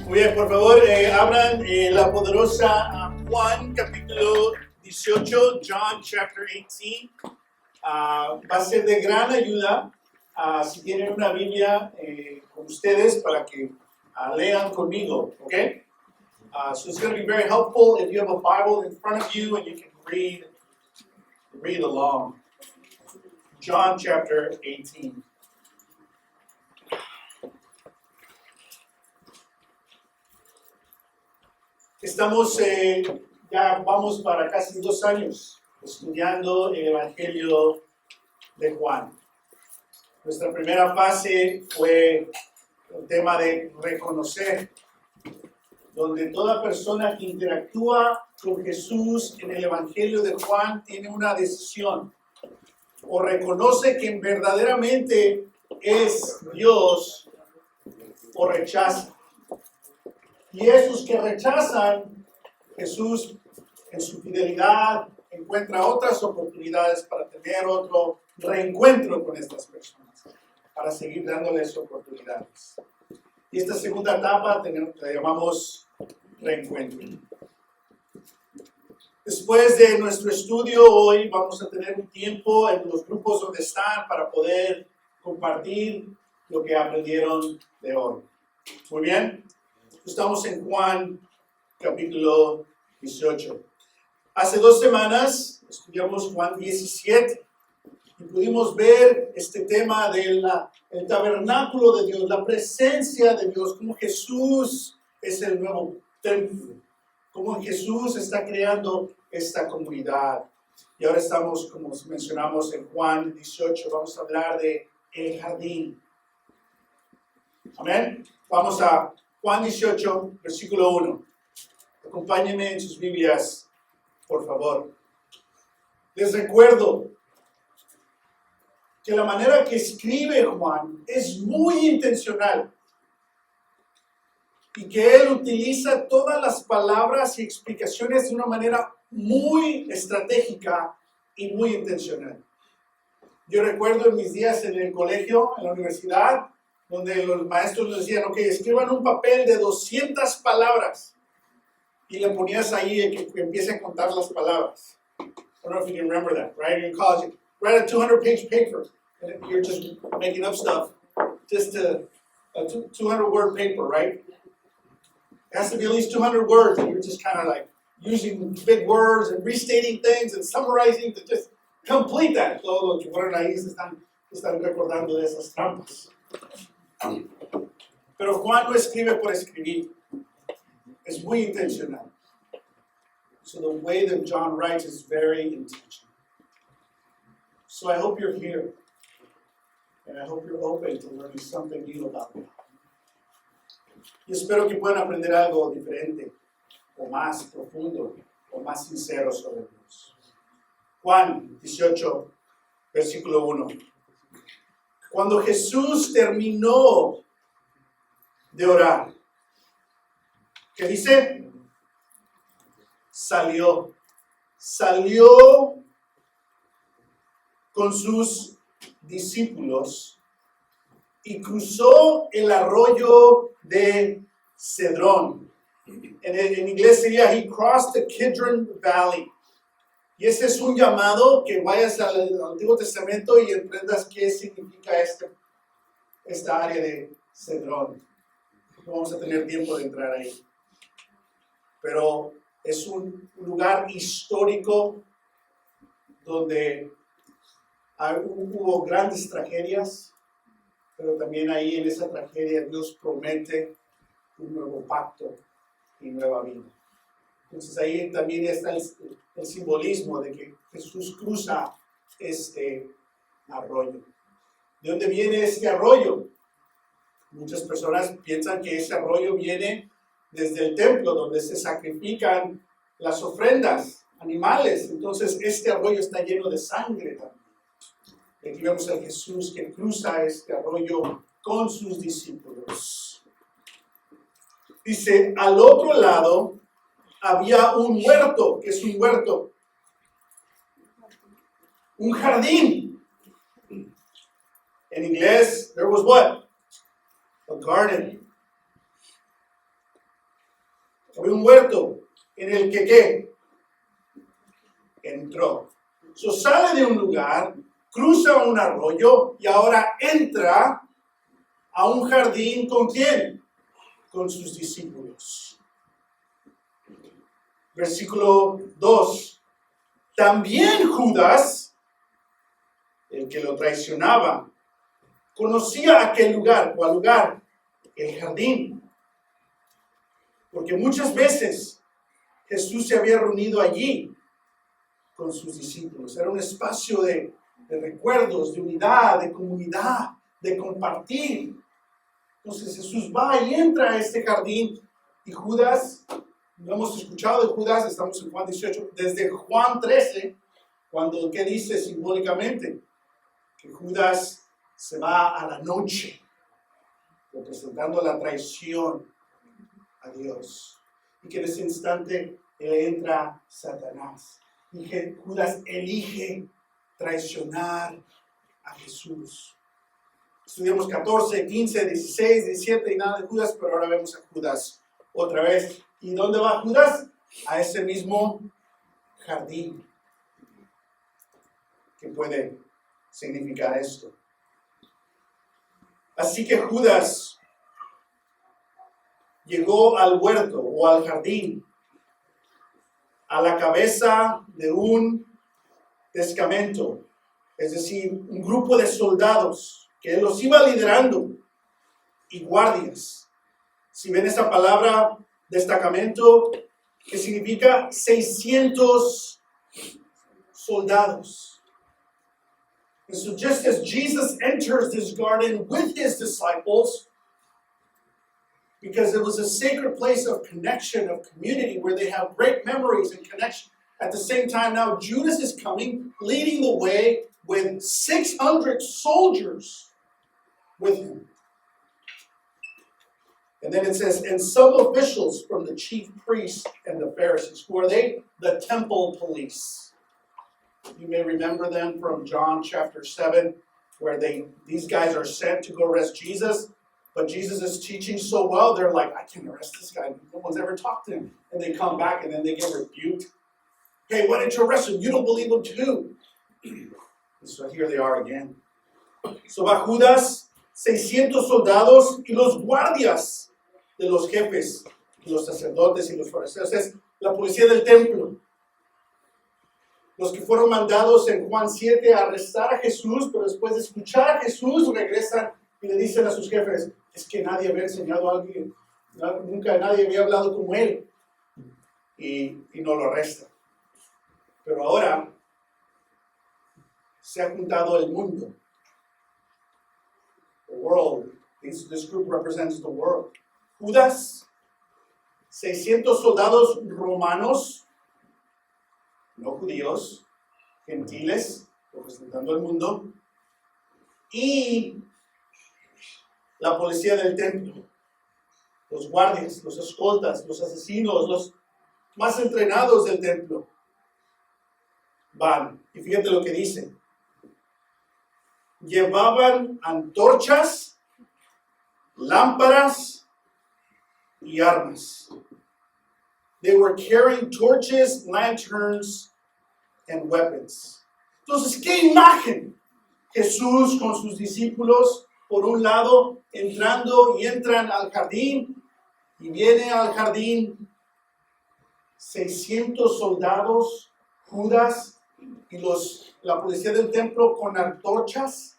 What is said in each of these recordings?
Muy bien, por favor, abran la poderosa Juan capítulo 18, John chapter 18. Va a ser de gran ayuda si tienen una Biblia con ustedes para que lean conmigo, okay? So it's going to be very helpful if you have a Bible in front of you and you can read along. John chapter 18. Estamos, ya vamos para casi 2 años estudiando el Evangelio de Juan. Nuestra primera fase fue el tema de reconocer, donde toda persona que interactúa con Jesús en el Evangelio de Juan tiene una decisión. O reconoce que verdaderamente es Dios o rechaza. Y esos que rechazan, Jesús en su fidelidad encuentra otras oportunidades para tener otro reencuentro con estas personas, para seguir dándoles oportunidades. Y esta segunda etapa la llamamos reencuentro. Después de nuestro estudio hoy vamos a tener un tiempo en los grupos donde están para poder compartir lo que aprendieron de hoy. Muy bien. Estamos en Juan capítulo 18. Hace 2 semanas estudiamos Juan 17 y pudimos ver este tema del tabernáculo de Dios, la presencia de Dios, cómo Jesús es el nuevo templo, cómo Jesús está creando esta comunidad. Y ahora estamos, como mencionamos en Juan 18, vamos a hablar de el jardín. Amén. Vamos a Juan 18, versículo 1. Acompáñenme en sus Biblias, por favor. Les recuerdo que la manera que escribe Juan es muy intencional y que él utiliza todas las palabras y explicaciones de una manera muy estratégica y muy intencional. Yo recuerdo en mis días en el colegio, en la universidad, donde los maestros nos decían, ok, escriban un papel de 200 palabras y le ponías ahí que empiece a contar las palabras. I don't know if you can remember that, right? In college, you write a 200-page paper and you're just making up stuff, just a 200-word paper, right? It has to be at least 200 words and you're just kind of like using big words and restating things and summarizing to just complete that. Todos los que fueron ahí están recordando de esas trampas. Pero Juan no escribe por escribir. Es muy intencional. So the way that John writes is very intentional. So I hope you're here. And I hope you're open to learning something new about God. Y espero que puedan aprender algo diferente, o más profundo, o más sincero sobre Dios. Juan 18, versículo 1. Cuando Jesús terminó de orar, ¿qué dice? Salió con sus discípulos y cruzó el arroyo de Cedrón. En inglés sería, he crossed the Kidron Valley. Y ese es un llamado que vayas al Antiguo Testamento y aprendas qué significa esta área de Cedrón. No vamos a tener tiempo de entrar ahí. Pero es un lugar histórico donde hubo grandes tragedias, pero también ahí en esa tragedia Dios promete un nuevo pacto y nueva vida. Entonces ahí también está el simbolismo de que Jesús cruza este arroyo. ¿De dónde viene este arroyo? Muchas personas piensan que ese arroyo viene desde el templo, donde se sacrifican las ofrendas animales. Entonces este arroyo está lleno de sangre también. Aquí vemos a Jesús que cruza este arroyo con sus discípulos. Dice, al otro lado había un huerto. ¿Qué es un huerto? Un jardín. En inglés, there was what? A garden. Había un huerto en el que ¿qué? Entró. So, sale de un lugar, cruza un arroyo y ahora entra a un jardín ¿con quién? Con sus discípulos. Versículo 2. También Judas, el que lo traicionaba, conocía aquel lugar. ¿Cuál lugar? El jardín. Porque muchas veces Jesús se había reunido allí con sus discípulos. Era un espacio de recuerdos, de unidad, de comunidad, de compartir. Entonces Jesús va y entra a este jardín y Judas, no hemos escuchado de Judas, estamos en Juan 18, desde Juan 13, cuando, ¿qué dice simbólicamente? Que Judas se va a la noche, representando la traición a Dios. Y que en ese instante entra Satanás. Y que Judas elige traicionar a Jesús. Estudiamos 14, 15, 16, 17 y nada de Judas, pero ahora vemos a Judas otra vez. ¿Y dónde va Judas? A ese mismo jardín. ¿Qué puede significar esto? Así que Judas llegó al huerto o al jardín a la cabeza de un destacamento, es decir, un grupo de soldados que él los iba liderando y guardias. Si ven esa palabra destacamento, que significa 600 soldados. And so just as Jesus enters this garden with his disciples, because it was a sacred place of connection, of community, where they have great memories and connection. At the same time, now Judas is coming, leading the way with 600 soldiers with him. And then it says, and some officials from the chief priests and the Pharisees. Who are they? The temple police. You may remember them from John chapter 7, where these guys are sent to go arrest Jesus. But Jesus is teaching so well, they're like, I can't arrest this guy. No one's ever talked to him. And they come back and then they get rebuked. Hey, why didn't you arrest him? You don't believe him too. And so here they are again. So va Judas, 600 soldados y los guardias de los jefes, los sacerdotes y los fariseos. Es la policía del templo. Los que fueron mandados en Juan 7 a arrestar a Jesús, pero después de escuchar a Jesús regresan y le dicen a sus jefes, es que nadie había enseñado a alguien, nunca nadie había hablado como él, y no lo arrestan. Pero ahora se ha juntado el mundo. The world. This group represents the world. Judas, 600 soldados romanos, no judíos, gentiles, representando el mundo, y la policía del templo, los guardias, los escoltas, los asesinos, los más entrenados del templo, van. Y fíjate lo que dice. Llevaban antorchas, lámparas y armas. They were carrying torches, lanterns, and weapons. Entonces, ¿qué imagen? Jesús con sus discípulos, por un lado, entrando y entran al jardín, y viene al jardín 600 soldados, Judas y la policía del templo con antorchas,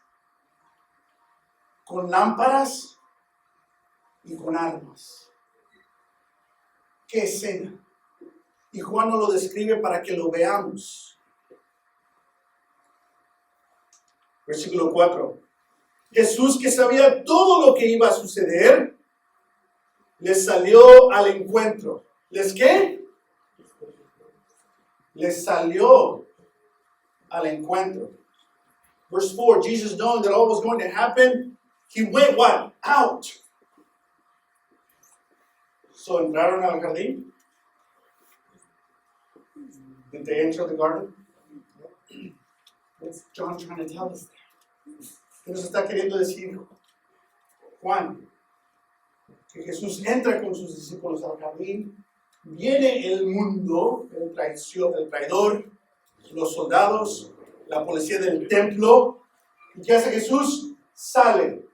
con lámparas y con armas. ¡Qué escena! Y Juan nos lo describe para que lo veamos. Versículo 4. Jesús, que sabía todo lo que iba a suceder, les salió al encuentro. ¿Les qué? Les salió al encuentro. Verse 4, Jesus, knowing that all was going to happen, he went what? Out. So, ¿entraron al jardín? Did they enter the garden? What's John trying to tell us there? ¿Qué nos está queriendo decir Juan? Que Jesús entra con sus discípulos al jardín viene el mundo, el traidor, los soldados, la policía del templo. ¿Y qué hace Jesús? Sale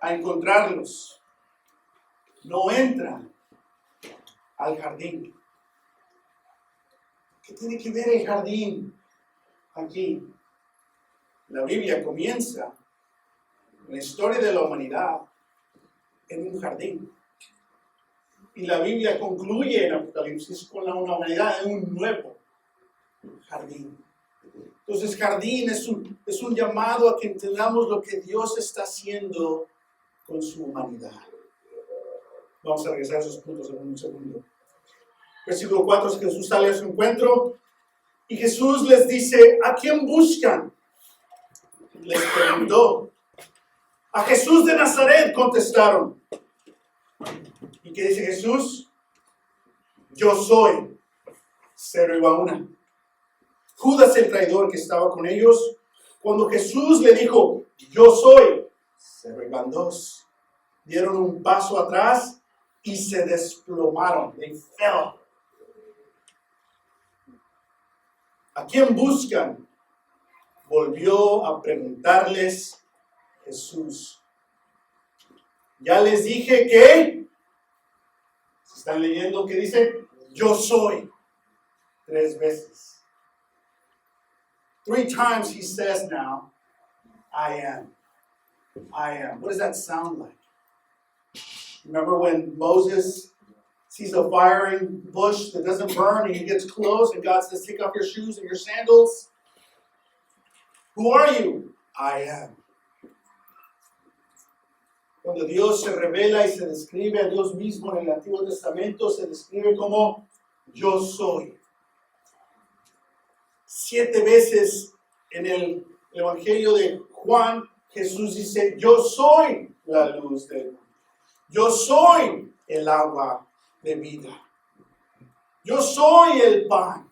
a encontrarlos. No entra al jardín. ¿Qué tiene que ver el jardín aquí? La Biblia comienza la historia de la humanidad en un jardín. Y la Biblia concluye en Apocalipsis con la humanidad en un nuevo jardín. Entonces, jardín es un llamado a que entendamos lo que Dios está haciendo con su humanidad. Vamos a regresar a esos puntos en un segundo. Versículo 4 es que Jesús sale a su encuentro y Jesús les dice: ¿a quién buscan? Les preguntó. A Jesús de Nazaret, contestaron. ¿Y qué dice Jesús? Yo soy. 0 Judas, el traidor que estaba con ellos, cuando Jesús le dijo: yo soy, 0 dieron un paso atrás y se desplomaron. They fell. ¿A quién buscan? Volvió a preguntarles Jesús. Ya les dije que, ¿se están leyendo qué dice? Yo soy. 3 veces. 3 times he says now, I am. I am. What does that sound like? Remember when Moses sees a fiery bush that doesn't burn and he gets close and God says, take off your shoes and your sandals? Who are you? I am. Cuando Dios se revela y se describe a Dios mismo en el Antiguo Testamento, se describe como yo soy. 7 veces en el Evangelio de Juan, Jesús dice: yo soy la luz del mundo. Yo soy el agua de vida. Yo soy el pan.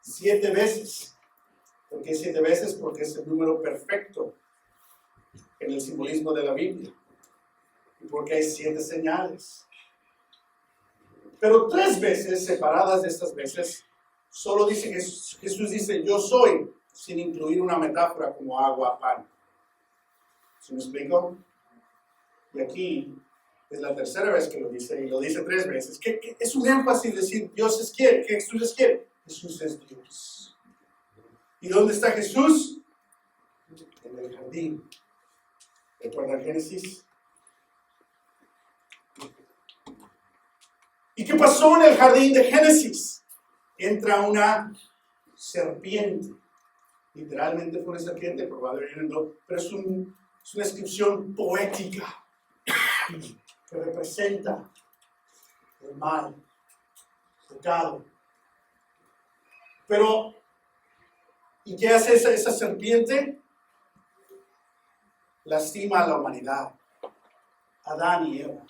7 veces. ¿Por qué 7 veces? Porque es el número perfecto en el simbolismo de la Biblia. Y porque hay 7 señales. Pero 3 veces, separadas de estas veces, solo dice que Jesús dice: yo soy, sin incluir una metáfora como agua, pan. ¿Se me explico? Y aquí es la 3ª vez que lo dice, y lo dice 3 veces. ¿Qué es un énfasis decir Dios es quién? ¿Qué Jesús es quién? Jesús es Dios. ¿Y dónde está Jesús? En el jardín. ¿Recuerdan Génesis? ¿Y qué pasó en el jardín de Génesis? Entra una serpiente. Literalmente fue una serpiente, probablemente no, pero es una descripción poética que representa el mal, el pecado. Pero, ¿y qué hace esa serpiente? Lastima a la humanidad, Adán y Eva.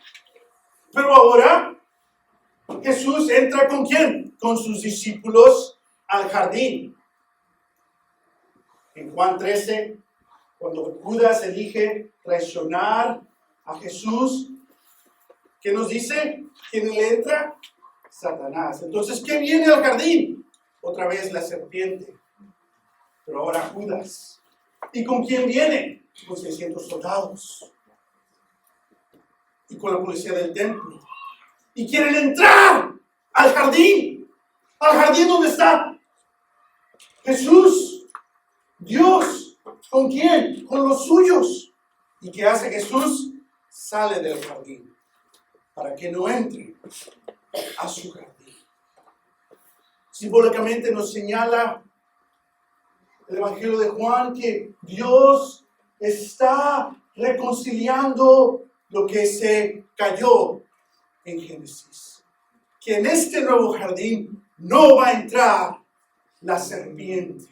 Pero ahora Jesús entra ¿con quién? Con sus discípulos al jardín. En Juan 13, cuando Judas elige traicionar a Jesús, ¿qué nos dice? ¿Quién le entra? Satanás. Entonces, ¿qué viene al jardín? Otra vez la serpiente. Pero ahora Judas. ¿Y con quién viene? Con 600 soldados. Y con la policía del templo. Y quieren entrar al jardín. Al jardín donde está Jesús, Dios. ¿Con quién? Con los suyos. ¿Y qué hace Jesús? Sale del jardín para que no entre a su jardín. Simbólicamente nos señala el Evangelio de Juan que Dios está reconciliando lo que se cayó en Génesis. Que en este nuevo jardín no va a entrar la serpiente.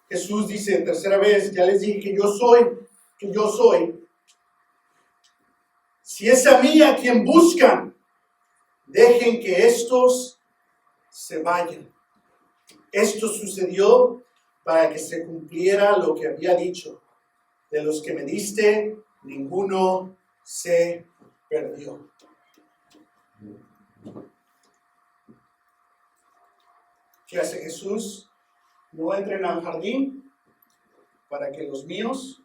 Jesús dice 3ª vez, ya les dije que yo soy. Si es a mí a quien buscan, dejen que estos se vayan. Esto sucedió para que se cumpliera lo que había dicho. de los que me diste, ninguno se perdió. ¿Qué hace Jesús? No entren al jardín para que los míos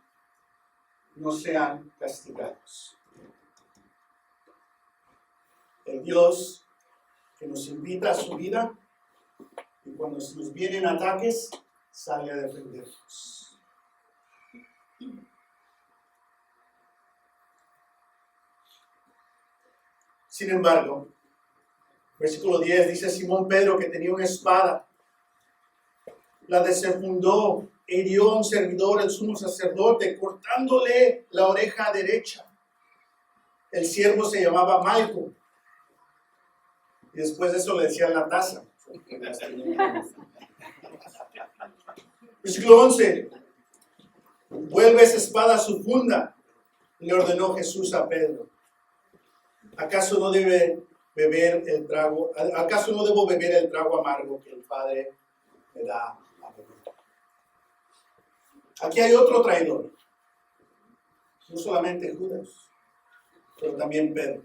no sean castigados. El Dios que nos invita a su vida y cuando nos vienen ataques, sale a defendernos. Sin embargo, versículo 10 dice: Simón Pedro, que tenía una espada, la desenfundó e hirió a un servidor, el sumo sacerdote, cortándole la oreja derecha. El siervo se llamaba Malco. Y después de eso le decían la taza. Versículo 11. Vuelve esa espada a su funda, le ordenó Jesús a Pedro. ¿Acaso no debo beber el trago amargo que el Padre me da a beber? Aquí hay otro traidor. No solamente Judas, pero también Pedro.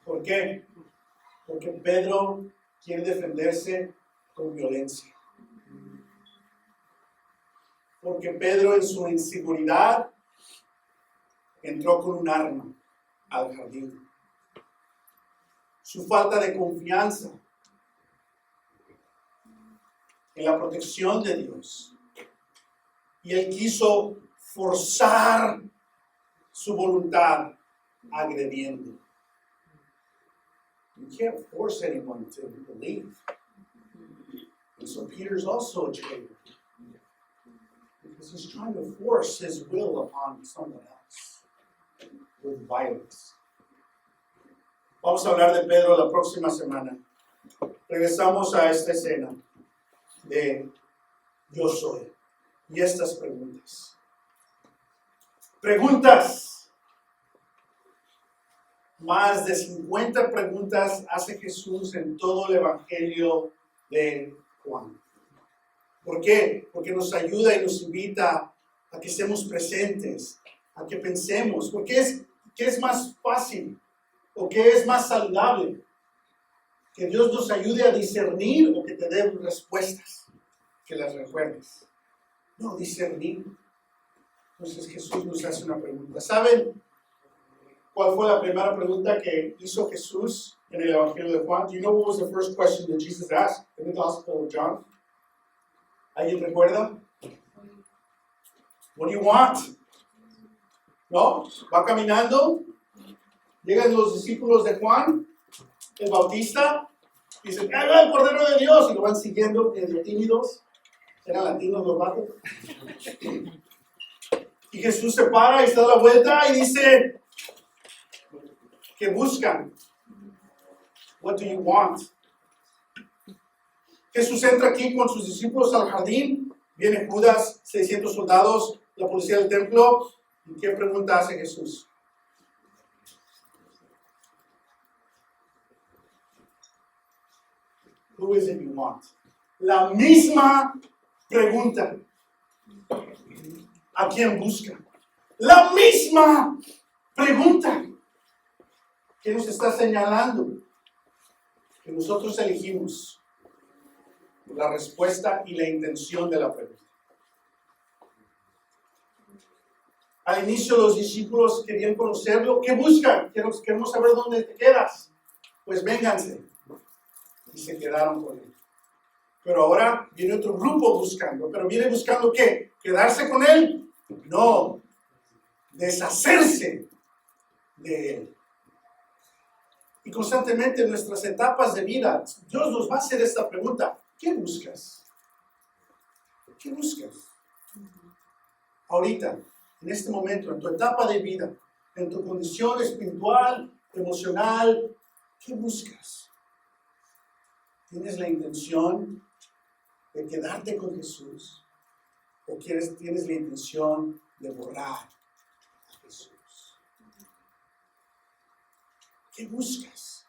¿Por qué? Porque Pedro quiere defenderse con violencia. Porque Pedro, en su inseguridad, entró con un arma al jardín. Su falta de confianza en la protección de Dios. Y él quiso forzar su voluntad agrediendo. You can't force anyone to believe. And so Peter's also a traitor. Because he's trying to force his will upon someone else with violence. Vamos a hablar de Pedro la próxima semana. Regresamos a esta escena de Yo soy. Y estas preguntas. Preguntas. Más de 50 preguntas hace Jesús en todo el Evangelio de Juan. ¿Por qué? Porque nos ayuda y nos invita a que estemos presentes, a que pensemos. Porque ¿qué es más fácil o qué es más saludable? Que Dios nos ayude a discernir o que te dé respuestas, que las recuerdes. No, discernir. Entonces Jesús nos hace una pregunta. ¿Saben cuál fue la primera pregunta que hizo Jesús en el Evangelio de Juan? Do you know what was the first question that Jesus asked in the Gospel of John? ¿Alguien recuerda? What do you want? ¿No? Va caminando, llegan los discípulos de Juan, el Bautista, y dicen, ¡ahí va el Cordero de Dios! Y lo van siguiendo, medio tímidos. Eran latinos los vatos. Y Jesús se para y se da la vuelta y dice, ¿qué buscan? What do you want? Jesús entra aquí con sus discípulos al jardín. Viene Judas, 600 soldados, la policía del templo. ¿Y qué pregunta hace Jesús? Who is it you want? La misma pregunta. ¿A quién busca? La misma pregunta. ¿Qué nos está señalando? Que nosotros elegimos la respuesta y la intención de la pregunta. Al inicio los discípulos querían conocerlo. ¿Qué buscan? Queremos saber dónde te quedas. Pues vénganse. Y se quedaron con él. Pero ahora viene otro grupo buscando. ¿Pero viene buscando qué? ¿Quedarse con él? No. Deshacerse de él. Y constantemente en nuestras etapas de vida, Dios nos va a hacer esta pregunta. ¿Qué buscas? ¿Qué buscas? Ahorita, en este momento, en tu etapa de vida, en tu condición espiritual, emocional, ¿qué buscas? ¿Tienes la intención de quedarte con Jesús? ¿O tienes la intención de borrar a Jesús? ¿Qué buscas?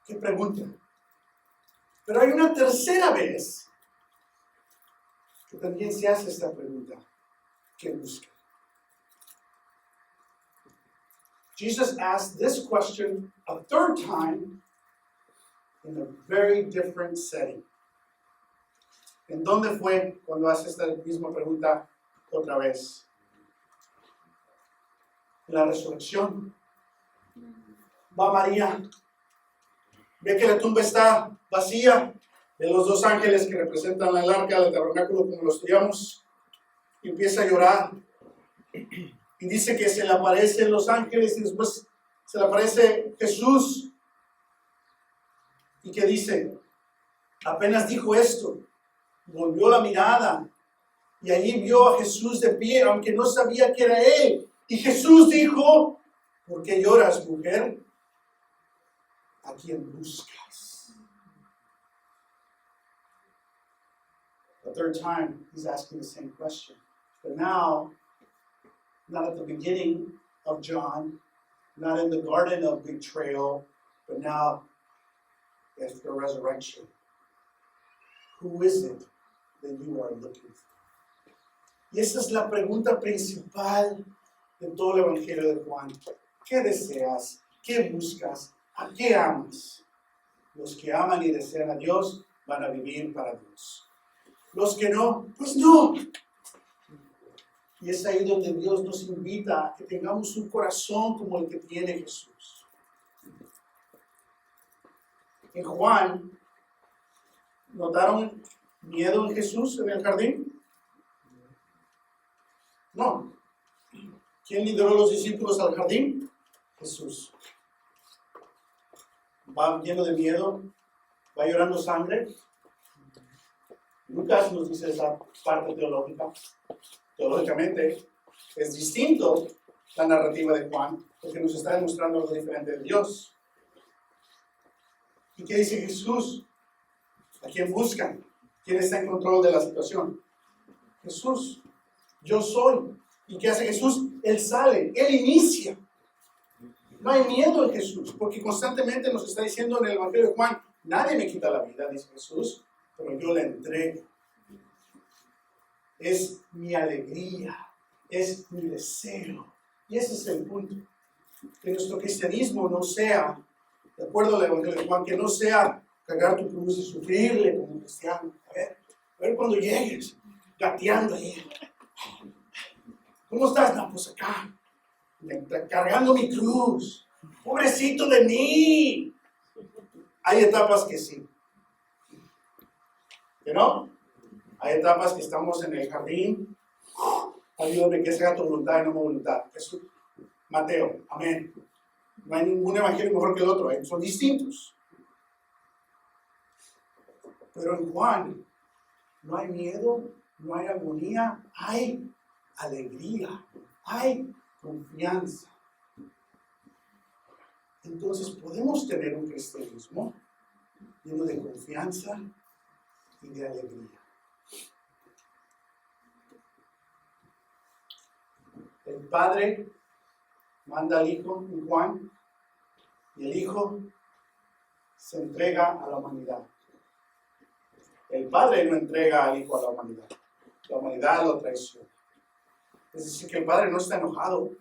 ¿Qué pregunta? Pero hay una tercera vez que también se hace esta pregunta. ¿Qué buscan? Jesus asked this question a third time in a very different setting. ¿En dónde fue cuando hace esta misma pregunta otra vez? En la resurrección. Va María, ve que la tumba está vacía, de los dos ángeles que representan el arca del tabernáculo como lo estudiamos, y empieza a llorar. Y dice que se le aparecen los ángeles y después se le aparece Jesús. ¿Y qué dice? Apenas dijo esto, volvió la mirada y allí vio a Jesús de pie, aunque no sabía que era él. Y Jesús dijo, ¿por qué lloras, mujer? ¿A quién buscas? The third time, he's asking the same question. But now, not at the beginning of John, not in the garden of betrayal, but now after resurrection. Who is it that you are looking for? Y esa es la pregunta principal de todo el Evangelio de Juan. ¿Qué deseas? ¿Qué buscas? ¿A qué amas? Los que aman y desean a Dios van a vivir para Dios. Los que no, pues no. Y es ahí donde Dios nos invita a que tengamos un corazón como el que tiene Jesús. En Juan, ¿notaron miedo en Jesús en el jardín? No. ¿Quién lideró a los discípulos al jardín? Jesús. Va lleno de miedo, va llorando sangre. Lucas nos dice esa parte teológica. Teológicamente es distinto la narrativa de Juan, porque nos está demostrando algo diferente de Dios. ¿Y qué dice Jesús? ¿A quién buscan? ¿Quién está en control de la situación? Jesús. Yo soy. ¿Y qué hace Jesús? Él sale, Él inicia. No hay miedo en Jesús, porque constantemente nos está diciendo en el Evangelio de Juan, nadie me quita la vida, dice Jesús, pero yo la entrego. Es mi alegría, es mi deseo. Y ese es el punto. Que nuestro cristianismo no sea, de acuerdo al Evangelio de Juan, que no sea cargar tu cruz y sufrirle como cristiano. A ver cuando llegues, gateando ahí. ¿Cómo estás? No, pues acá, cargando mi cruz. Pobrecito de mí. Hay etapas que sí. ¿Que no? Hay etapas que estamos en el jardín. Ayúdame que sea tu voluntad y no mi voluntad. Eso, Mateo, amén. No hay ningún evangelio mejor que el otro, son distintos. Pero en Juan no hay miedo, no hay agonía, hay alegría, hay confianza. Entonces podemos tener un cristianismo lleno de confianza y de alegría. El Padre manda al Hijo en Juan y el Hijo se entrega a la humanidad. El Padre no entrega al Hijo a la humanidad lo traiciona. Es decir, que el Padre no está enojado.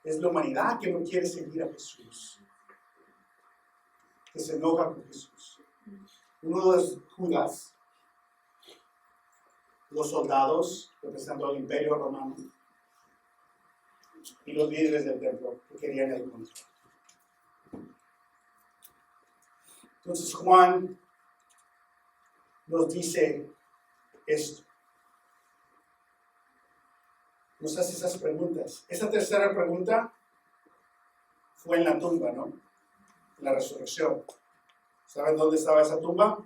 Es la humanidad que no quiere seguir a Jesús, que se enoja con Jesús. Uno de los Judas, los soldados representando al imperio romano y los líderes del templo que querían el control. Entonces Juan nos dice esto. Nos hace esas preguntas. Esa tercera pregunta fue en la tumba, ¿no? En la resurrección. ¿Saben dónde estaba esa tumba?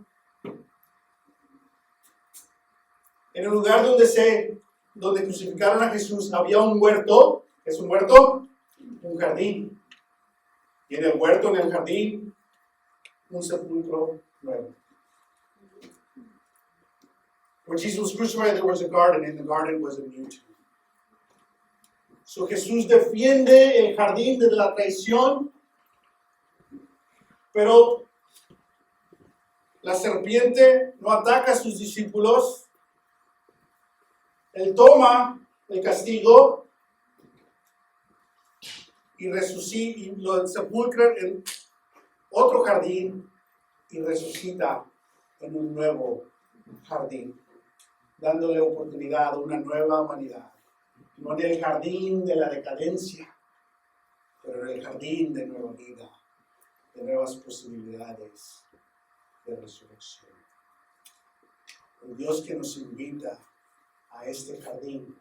En el lugar donde crucificaron a Jesús había un huerto. ¿Qué es un huerto? Un jardín. Y en el huerto, en el jardín, un sepulcro nuevo. When Jesus was crucified, there was a garden, and the garden was a new tomb. So Jesús defiende el jardín de la traición, pero la serpiente no ataca a sus discípulos, Él toma el castigo y resucita y lo sepulcra en otro jardín y resucita en un nuevo jardín, dándole oportunidad a una nueva humanidad. No en el jardín de la decadencia, pero en el jardín de nueva vida, de nuevas posibilidades de resurrección. El Dios que nos invita a este jardín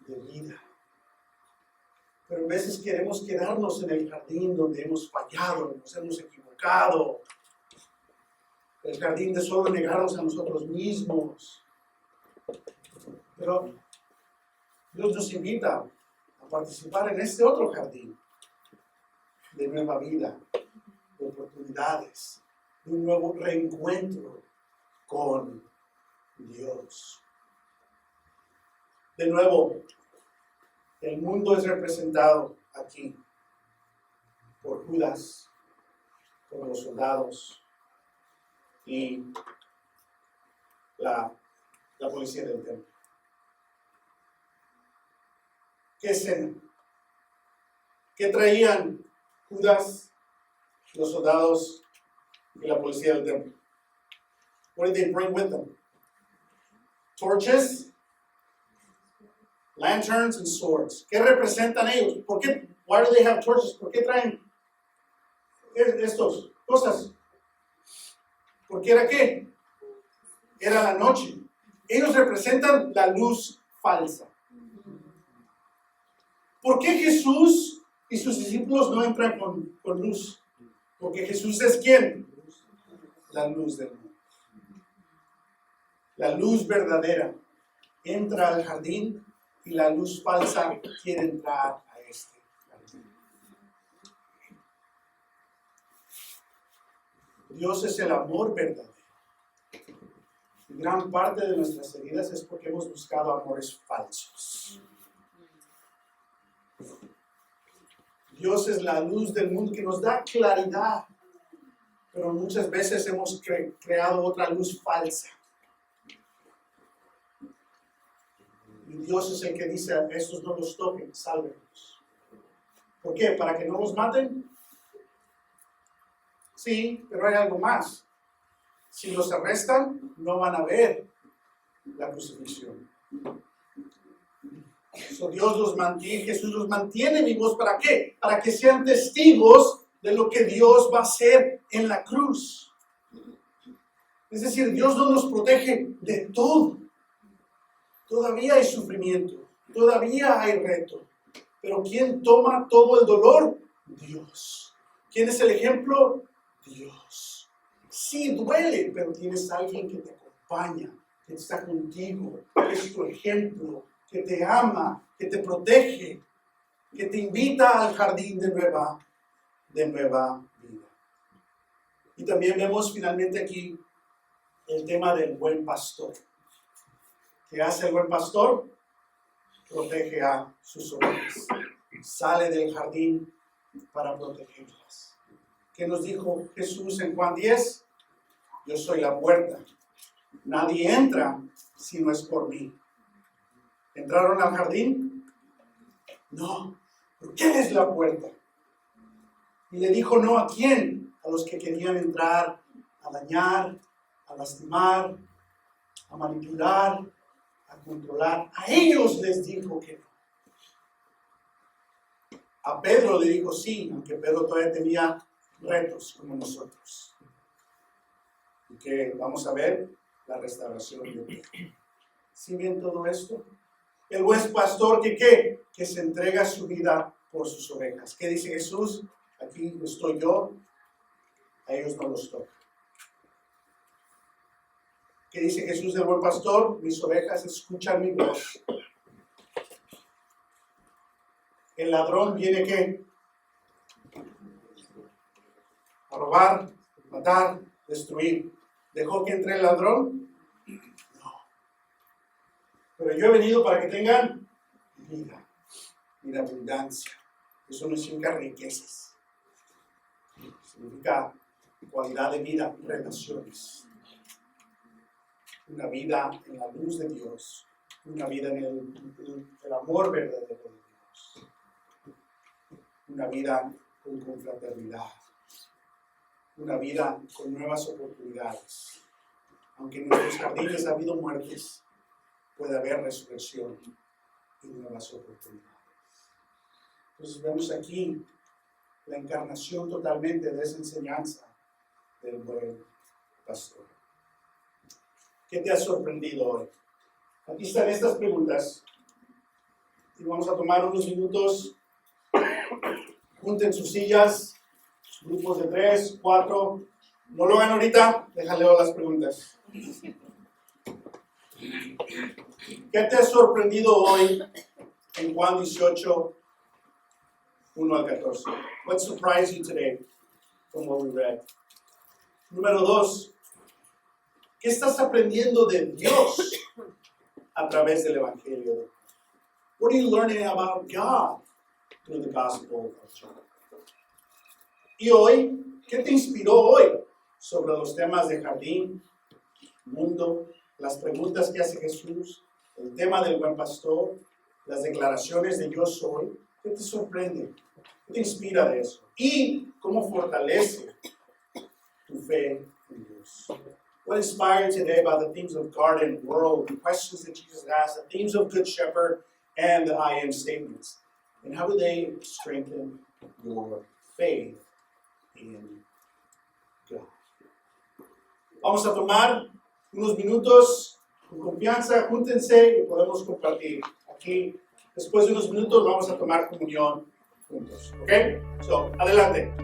de vida. Pero a veces queremos quedarnos en el jardín donde hemos fallado, nos hemos equivocado. El jardín de solo negarnos a nosotros mismos. Pero Dios nos invita a participar en este otro jardín de nueva vida, de oportunidades, de un nuevo reencuentro con Dios. De nuevo, el mundo es representado aquí por Judas, por los soldados y la policía del templo. ¿Qué escena? ¿Qué traían Judas, los soldados y la policía del templo? What did they bring with them? Torches, lanterns, and swords. ¿Qué representan ellos? ¿Por qué? Why do they have torches? ¿Por qué traen estas cosas? ¿Por qué era qué? Era la noche. Ellos representan la luz falsa. ¿Por qué Jesús y sus discípulos no entran con luz? Porque Jesús es ¿quién? La luz del mundo. La luz verdadera entra al jardín y la luz falsa quiere entrar a este jardín. Dios es el amor verdadero. Y gran parte de nuestras heridas es porque hemos buscado amores falsos. Dios es la luz del mundo que nos da claridad, pero muchas veces hemos creado otra luz falsa. Y Dios es el que dice, a estos no los toquen, sálvenlos. ¿Por qué? ¿Para que no los maten? Sí, pero hay algo más. Si los arrestan, no van a ver la crucifixión. So Dios los mantiene, Jesús los mantiene vivos. ¿Para qué? Para que sean testigos de lo que Dios va a hacer en la cruz. Es decir, Dios no nos protege de todo. Todavía hay sufrimiento, todavía hay reto. Pero ¿quién toma todo el dolor? Dios. ¿Quién es el ejemplo? Dios. Sí, duele, pero tienes a alguien que te acompaña, que está contigo, que es tu ejemplo, que te ama, que te protege, que te invita al jardín de nueva vida. Y también vemos finalmente aquí el tema del buen pastor. ¿Qué hace el buen pastor? Protege a sus ovejas. Sale del jardín para protegerlas. ¿Qué nos dijo Jesús en Juan 10? Yo soy la puerta. Nadie entra si no es por mí. ¿Entraron al jardín? No. ¿Por qué es la puerta? Y le dijo no a quién. A los que querían entrar a dañar, a lastimar, a manipular, a controlar. A ellos les dijo que no. A Pedro le dijo sí, aunque Pedro todavía tenía retos como nosotros. Y que vamos a ver la restauración de Pedro. ¿Sí ven todo esto? El buen pastor que ¿qué? Que se entrega su vida por sus ovejas. ¿Qué dice Jesús? Aquí estoy yo, a ellos no los toca. ¿Qué dice Jesús del buen pastor? Mis ovejas escuchan mi voz. El ladrón viene ¿qué? A robar, matar, destruir. ¿Dejó que entre el ladrón? No. Pero yo he venido para que tengan vida y abundancia. Eso no significa riquezas. Significa cualidad de vida, relaciones. Una vida en la luz de Dios, una vida en el amor verdadero de Dios, una vida con confraternidad, una vida con nuevas oportunidades. Aunque en nuestros jardines ha habido muertes, puede haber resurrección y nuevas oportunidades. Entonces vemos aquí la encarnación totalmente de esa enseñanza del buen pastor. ¿Qué te ha sorprendido hoy? Aquí están estas preguntas y vamos a tomar unos minutos. Junten sus sillas, grupos de 3, 4. No lo hagan ahorita, déjale las preguntas. ¿Qué te ha sorprendido hoy en Juan 18, 1 al 14? What surprised you today from what we read? Número 2, ¿qué estás aprendiendo de Dios a través del Evangelio? What are you learning about God through the Gospel of John? Y hoy, ¿qué te inspiró hoy sobre los temas de jardín, mundo, las preguntas que hace Jesús, el tema del buen pastor, las declaraciones de yo soy? ¿Qué te sorprende? ¿Qué te inspira de eso? Y cómo fortalece tu fe en Dios. What inspired today about the themes of garden, world, the questions that Jesus asked, the themes of Good Shepherd, and the I am statements? And how do they strengthen your faith in God? Vamos a tomar unos minutos con confianza, júntense y podemos compartir. Aquí, después de unos minutos, vamos a tomar comunión juntos. ¿Ok? So, adelante.